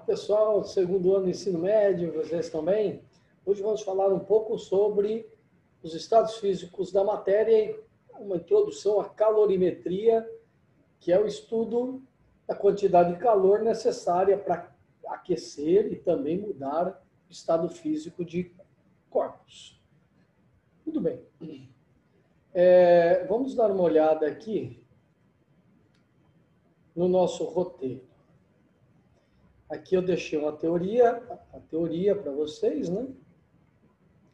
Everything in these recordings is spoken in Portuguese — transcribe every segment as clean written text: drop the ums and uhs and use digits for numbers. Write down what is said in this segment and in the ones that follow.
pessoal, segundo ano do ensino médio, vocês estão bem? Hoje vamos falar um pouco sobre os estados físicos da matéria e uma introdução à calorimetria, que é o estudo da quantidade de calor necessária para aquecer e também mudar o estado físico de corpos. Muito bem. Vamos dar uma olhada aqui no nosso roteiro. Aqui eu deixei uma teoria, a teoria para vocês, né?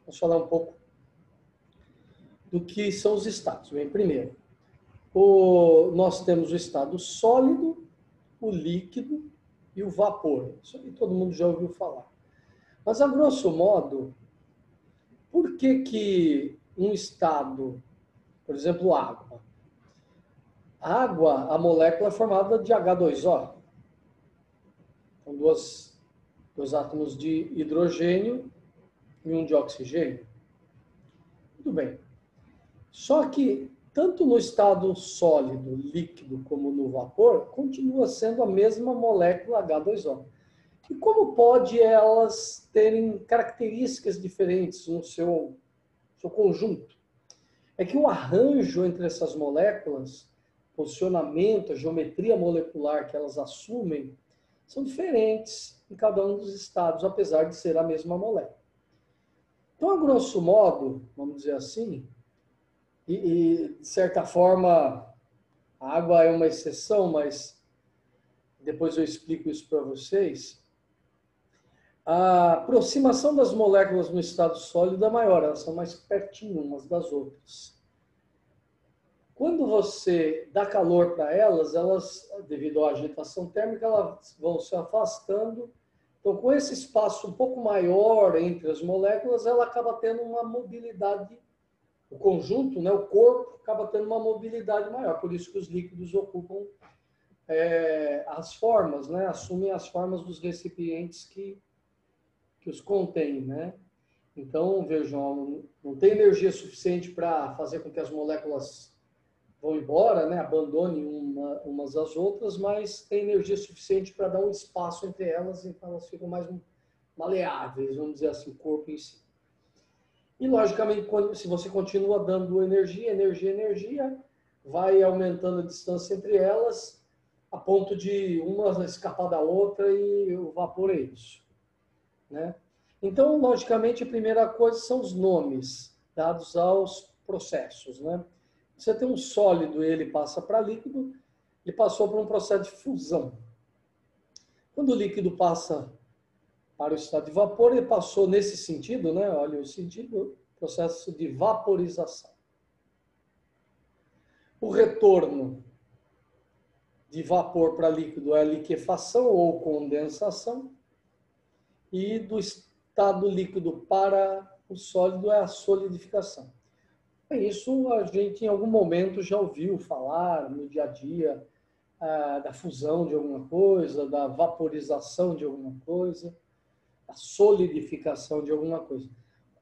Vamos falar um pouco do que são os estados. Bem, primeiro, nós temos o estado sólido, o líquido e o vapor. Isso aí todo mundo já ouviu falar. Mas, a grosso modo, por que um estado, por exemplo, água? A água, a molécula é formada de H2O. São dois átomos de hidrogênio e um de oxigênio. Muito bem. Só que, tanto no estado sólido, líquido, como no vapor, continua sendo a mesma molécula H2O. E como pode elas terem características diferentes no seu conjunto? É que o arranjo entre essas moléculas, posicionamento, a geometria molecular que elas assumem, são diferentes em cada um dos estados, apesar de ser a mesma molécula. Então, a grosso modo, vamos dizer assim, e de certa forma, a água é uma exceção, mas depois eu explico isso para vocês, a aproximação das moléculas no estado sólido é maior, elas são mais pertinho umas das outras. Quando você dá calor para elas, devido à agitação térmica, elas vão se afastando. Então, com esse espaço um pouco maior entre as moléculas, ela acaba tendo uma mobilidade, o conjunto, né, o corpo, acaba tendo uma mobilidade maior. Por isso que os líquidos ocupam as formas, né, assumem as formas dos recipientes que os contêm, né? Então, vejam, não tem energia suficiente para fazer com que as moléculas vão embora, né, abandonem umas às outras, mas tem energia suficiente para dar um espaço entre elas, então elas ficam mais maleáveis, vamos dizer assim, o corpo em si. E, logicamente, se você continua dando energia, vai aumentando a distância entre elas, a ponto de uma escapar da outra e o vapor é isso, né? Então, logicamente, a primeira coisa são os nomes dados aos processos, né? Você tem um sólido, ele passa para líquido, ele passou por um processo de fusão. Quando o líquido passa para o estado de vapor, ele passou nesse sentido, né? Olha o sentido, processo de vaporização. O retorno de vapor para líquido é a liquefação ou condensação. E do estado líquido para o sólido é a solidificação. Isso a gente em algum momento já ouviu falar no dia a dia da fusão de alguma coisa, da vaporização de alguma coisa, da solidificação de alguma coisa.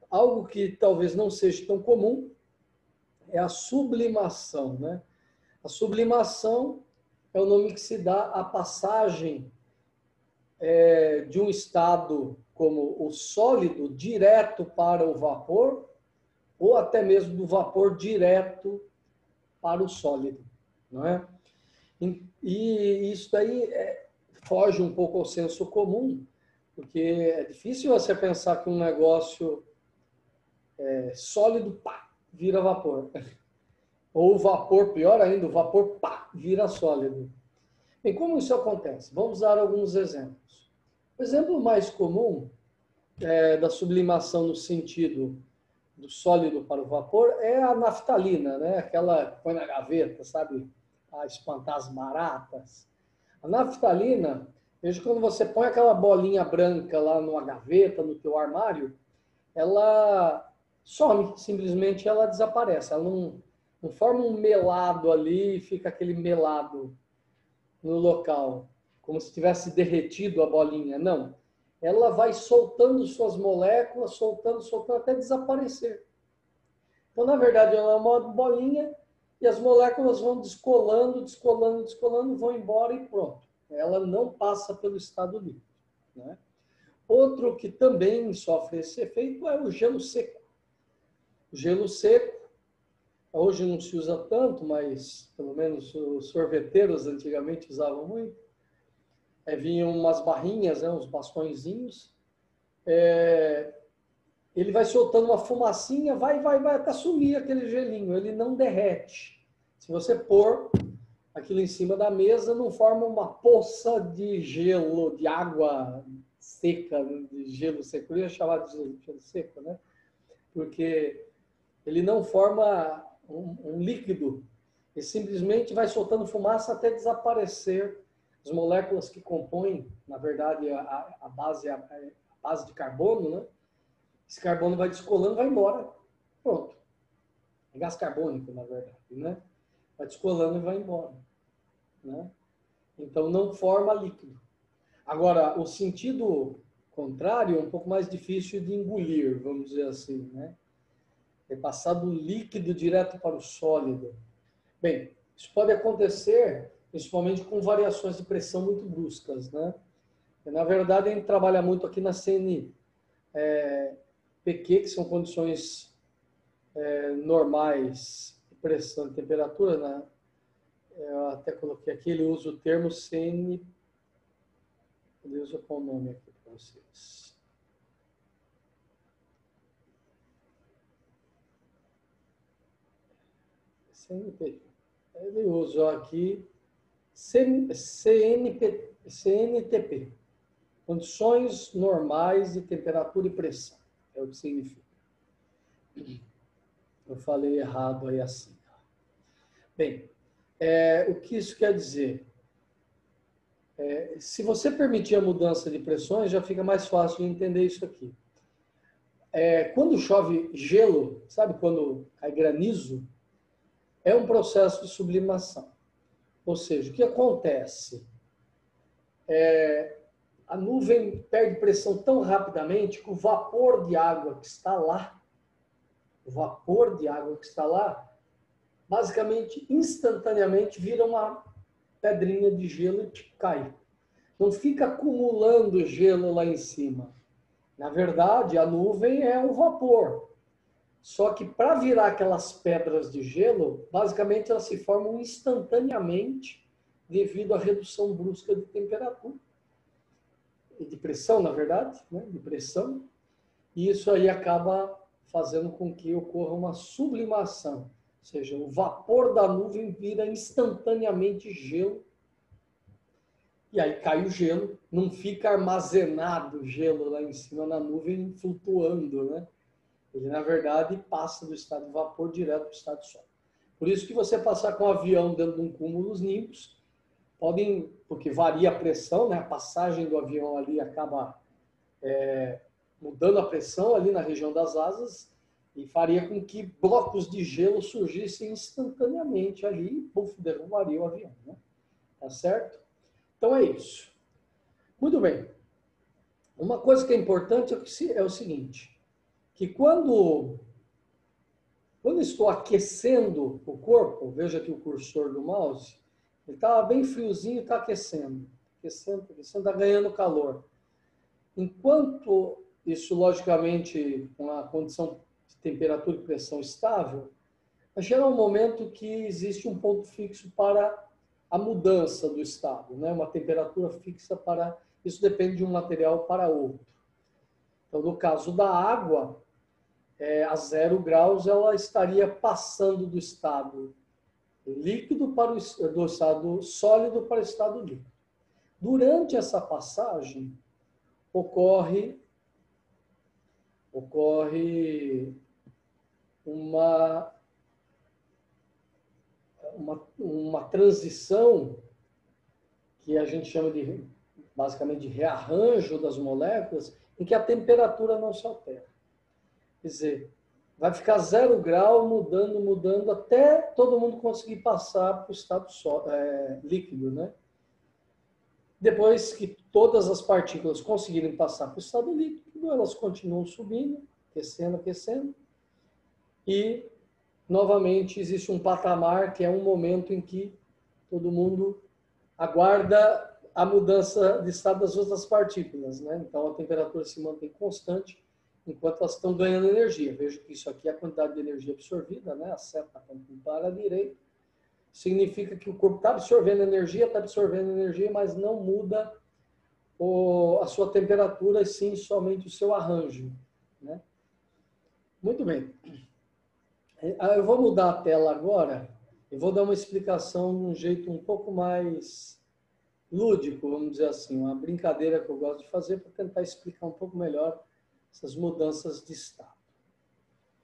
Algo que talvez não seja tão comum é a sublimação, né? A sublimação é o nome que se dá à passagem de um estado como o sólido direto para o vapor, ou até mesmo do vapor direto para o sólido, não é? E isso daí foge um pouco ao senso comum, porque é difícil você pensar que um negócio sólido, pá, vira vapor. Ou o vapor, pior ainda, o vapor, pá, vira sólido. E como isso acontece? Vamos dar alguns exemplos. O exemplo mais comum da sublimação no sentido do sólido para o vapor é a naftalina, né? Aquela que põe na gaveta, sabe? Para espantar as baratas. A naftalina, veja quando você põe aquela bolinha branca lá numa gaveta, no teu armário, ela some, simplesmente ela desaparece. Ela não forma um melado ali e fica aquele melado no local, como se tivesse derretido a bolinha. Não. Ela vai soltando suas moléculas, soltando, até desaparecer. Então, na verdade, ela é uma bolinha e as moléculas vão descolando, vão embora e pronto. Ela não passa pelo estado líquido. né? Outro que também sofre esse efeito é o gelo seco. O gelo seco, hoje não se usa tanto, mas pelo menos os sorveteiros antigamente usavam muito. Vinham umas barrinhas, né, uns bastõezinhos. Ele vai soltando uma fumacinha, vai até sumir aquele gelinho. Ele não derrete. Se você pôr aquilo em cima da mesa, não forma uma poça de gelo, de água seca, de gelo seco. Eu ia chamar de gelo seco, né? Porque ele não forma um líquido. Ele simplesmente vai soltando fumaça até desaparecer as moléculas que compõem, na verdade, a base de carbono, né? Esse carbono vai descolando, vai embora. Pronto. É gás carbônico, na verdade, né? Vai descolando e vai embora, né? Então, não forma líquido. Agora, o sentido contrário é um pouco mais difícil de engolir, vamos dizer assim, né? É passar do líquido direto para o sólido. Bem, isso pode acontecer principalmente com variações de pressão muito bruscas, né? E, na verdade, a gente trabalha muito aqui na CNPq, que são condições normais de pressão e temperatura, né? Eu até coloquei aqui, ele usa o termo CN... Ele usa qual nome aqui para vocês? CNPq. Ele usa aqui CNTP, condições normais de temperatura e pressão, é o que significa. Eu falei errado aí assim. Bem, o que isso quer dizer? Se você permitir a mudança de pressões, já fica mais fácil de entender isso aqui. Quando chove gelo, sabe quando cai granizo? É um processo de sublimação. Ou seja, o que acontece? A nuvem perde pressão tão rapidamente que o vapor de água que está lá, basicamente, instantaneamente, vira uma pedrinha de gelo e cai. Não fica acumulando gelo lá em cima. Na verdade, a nuvem é um vapor. Só que para virar aquelas pedras de gelo, basicamente elas se formam instantaneamente devido à redução brusca de temperatura. E de pressão, na verdade, né? De pressão. E isso aí acaba fazendo com que ocorra uma sublimação. Ou seja, o vapor da nuvem vira instantaneamente gelo. E aí cai o gelo, não fica armazenado o gelo lá em cima na nuvem flutuando, né? Ele, na verdade, passa do estado de vapor direto para o estado sólido. Por isso que você passar com um avião dentro de um cúmulo nimbus, porque varia a pressão, né? A passagem do avião ali acaba mudando a pressão ali na região das asas e faria com que blocos de gelo surgissem instantaneamente ali e, puf, derrubaria o avião, né? Tá certo? Então é isso. Muito bem. Uma coisa que é importante é o seguinte, que quando estou aquecendo o corpo, veja aqui o cursor do mouse, ele estava bem friozinho e está aquecendo, está ganhando calor. Enquanto isso, logicamente, com a condição de temperatura e pressão estável, vai chegar um momento que existe um ponto fixo para a mudança do estado, né? Uma temperatura fixa para... Isso depende de um material para outro. Então, no caso da água, a 0 graus, ela estaria passando do estado líquido do estado sólido para o estado líquido. Durante essa passagem, ocorre uma transição que a gente chama basicamente de rearranjo das moléculas, em que a temperatura não se altera. Quer dizer, vai ficar 0 grau mudando, até todo mundo conseguir passar para o estado líquido, né? Depois que todas as partículas conseguirem passar para o estado líquido, elas continuam subindo, aquecendo, e novamente existe um patamar que é um momento em que todo mundo aguarda a mudança de estado das outras partículas, né? Então a temperatura se mantém constante enquanto elas estão ganhando energia. Veja que isso aqui é a quantidade de energia absorvida, né? A seta apontando para a direita. Significa que o corpo está absorvendo energia, mas não muda a sua temperatura, e sim somente o seu arranjo, né? Muito bem. Eu vou mudar a tela agora. Eu vou dar uma explicação de um jeito um pouco mais lúdico, vamos dizer assim, uma brincadeira que eu gosto de fazer para tentar explicar um pouco melhor essas mudanças de estado.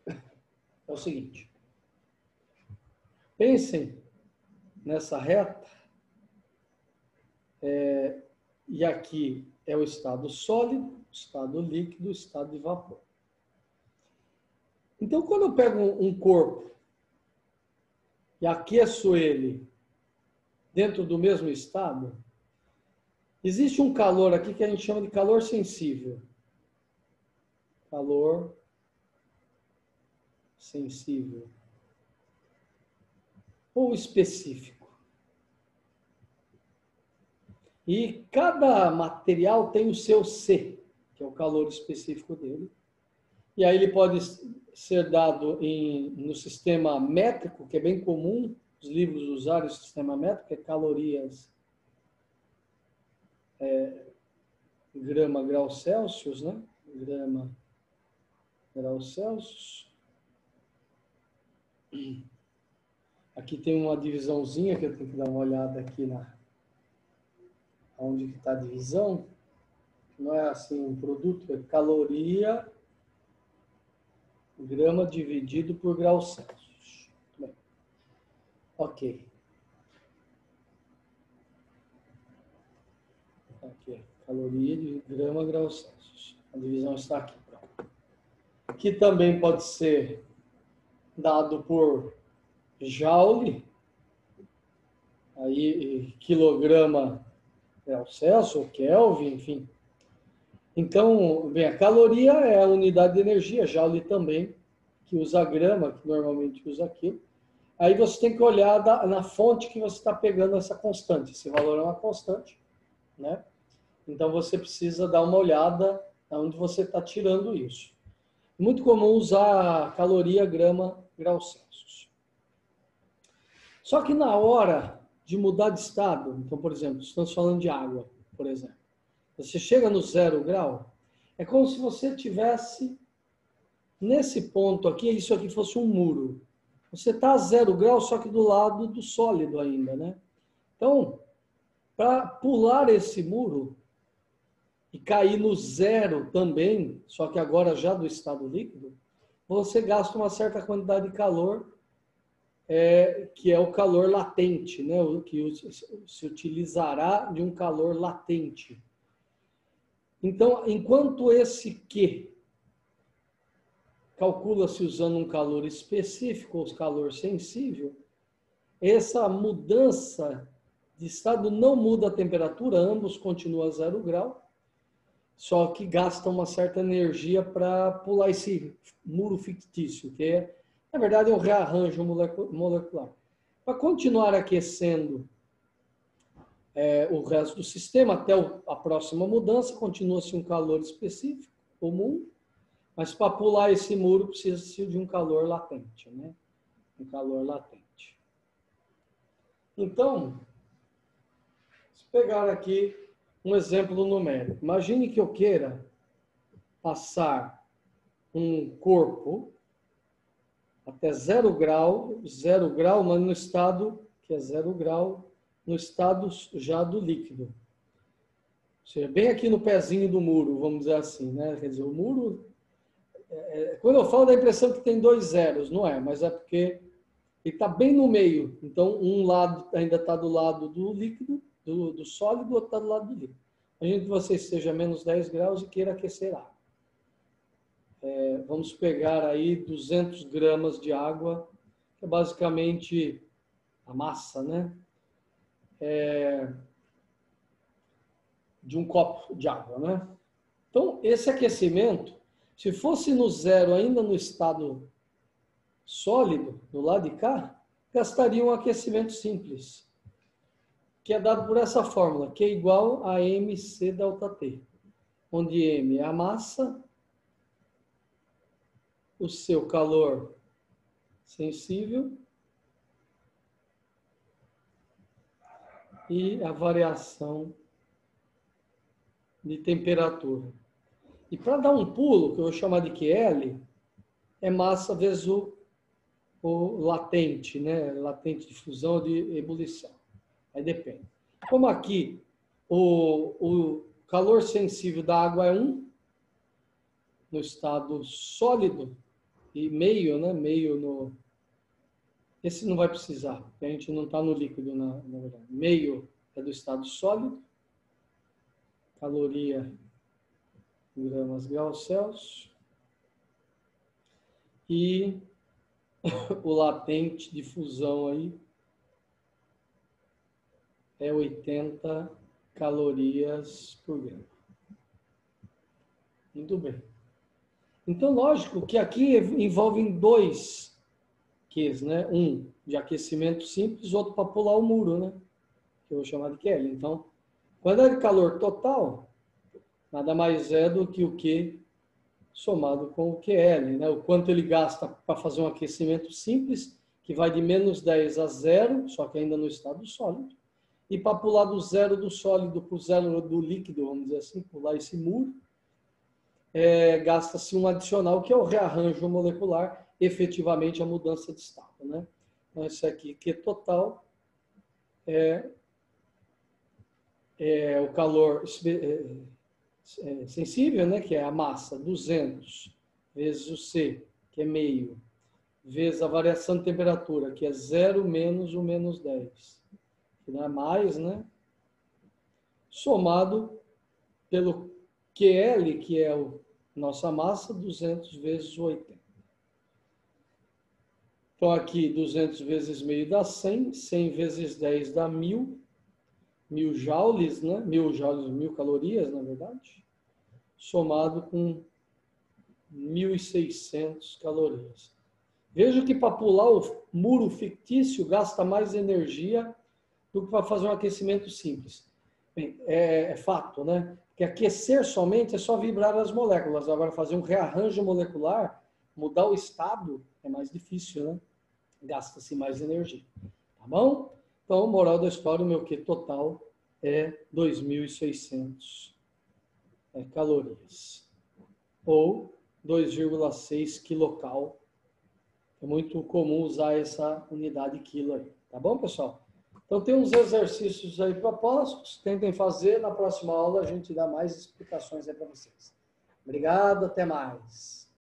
É o seguinte. Pensem nessa reta, e aqui é o estado sólido, estado líquido, estado de vapor. Então, quando eu pego um corpo e aqueço ele dentro do mesmo estado, existe um calor aqui que a gente chama de calor sensível. Calor sensível. Ou específico. E cada material tem o seu C, que é o calor específico dele. E aí ele pode ser dado no sistema métrico, que é bem comum, os livros usarem o sistema métrico, que é calorias grama grau Celsius, né? Grama grau Celsius. Aqui tem uma divisãozinha que eu tenho que dar uma olhada aqui onde está a divisão. Não é assim um produto, é caloria grama dividido por grau Celsius. Bem, ok. Aqui, caloria de grama grau Celsius. A divisão está aqui. Que também pode ser dado por joule, aí quilograma grau Celsius, ou Kelvin, enfim. Então, bem, a caloria é a unidade de energia, joule também, que usa grama, que normalmente usa aquilo. Aí você tem que olhar na fonte que você está pegando essa constante. Esse valor é uma constante, né? Então você precisa dar uma olhada onde você está tirando isso. Muito comum usar caloria grama grau Celsius. Só que na hora de mudar de estado, então, por exemplo, estamos falando de água, por exemplo. Você chega no 0 grau, é como se você tivesse nesse ponto aqui, isso aqui fosse um muro. Você está a 0 grau, só que do lado do sólido ainda, né? Então, para pular esse muro e cair no 0 também, só que agora já do estado líquido, você gasta uma certa quantidade de calor, que é o calor latente, né? O que se utilizará de um calor latente. Então, enquanto esse Q calcula-se usando um calor específico, ou calor sensível, essa mudança de estado não muda a temperatura, ambos continuam a 0 grau, só que gasta uma certa energia para pular esse muro fictício, que é, na verdade, um rearranjo molecular. Para continuar aquecendo o resto do sistema, até a próxima mudança, continua-se um calor específico, comum, mas para pular esse muro precisa-se de um calor latente, né? Um calor latente. Então, se pegar aqui um exemplo numérico. Imagine que eu queira passar um corpo até 0 grau, mas no estado que é 0 grau, no estado já do líquido. Ou seja, bem aqui no pezinho do muro, vamos dizer assim, né? Quer dizer, o muro, quando eu falo dá a impressão que tem 2 zeros, não é, mas é porque ele está bem no meio. Então, um lado ainda está do lado do líquido, do sólido, o outro está do lado do líquido. Imagine que você esteja a menos 10 graus e queira aquecer água. Vamos pegar aí 200 gramas de água, que é basicamente a massa, né? De um copo de água, né? Então, esse aquecimento, se fosse no 0, ainda no estado sólido, do lado de cá, gastaria um aquecimento simples, que é dado por essa fórmula, que é igual a mc delta T, onde m é a massa, o seu calor sensível e a variação de temperatura. E para dar um pulo, que eu vou chamar de QL, é massa vezes o latente, né? Latente de fusão ou de ebulição. Aí depende. Como aqui o calor sensível da água é 1, no estado sólido, e meio, né? Meio no... Esse não vai precisar, porque a gente não está no líquido, na verdade. Meio é do estado sólido, caloria em gramas graus Celsius, e o latente de fusão aí é 80 calorias por grama. Muito bem. Então, lógico que aqui envolvem dois Qs, né? Um de aquecimento simples, outro para pular o muro, né? Que eu vou chamar de QL. Então, quando é de calor total, nada mais é do que o Q somado com o QL, né? O quanto ele gasta para fazer um aquecimento simples, que vai de menos 10 a 0, só que ainda no estado sólido. E para pular do zero do sólido para o zero do líquido, vamos dizer assim, pular esse muro, gasta-se um adicional, que é o rearranjo molecular, efetivamente a mudança de estado, né? Então, esse aqui, Q total, é o calor sensível, né? Que é a massa, 200, vezes o C, que é meio, vezes a variação de temperatura, que é 0 menos o menos 10, que não é mais, né? Somado pelo QL, que é a nossa massa, 200 vezes 80. Então, aqui, 200 vezes meio dá 100, 100 vezes 10 dá 1.000, 1.000 joules, né? 1.000 joules, 1.000 calorias, na verdade, somado com 1.600 calorias. Veja que para pular o muro fictício gasta mais energia do que para fazer um aquecimento simples. Bem, é fato, né? Que aquecer somente é só vibrar as moléculas. Agora, fazer um rearranjo molecular, mudar o estado, é mais difícil, né? Gasta-se mais energia. Tá bom? Então, moral da história, o meu Q total é 2.600 calorias. Ou 2,6 quilocal. É muito comum usar essa unidade quilo aí. Tá bom, pessoal? Então, tem uns exercícios aí propostos. Tentem fazer. Na próxima aula, a gente dá mais explicações aí para vocês. Obrigado, até mais.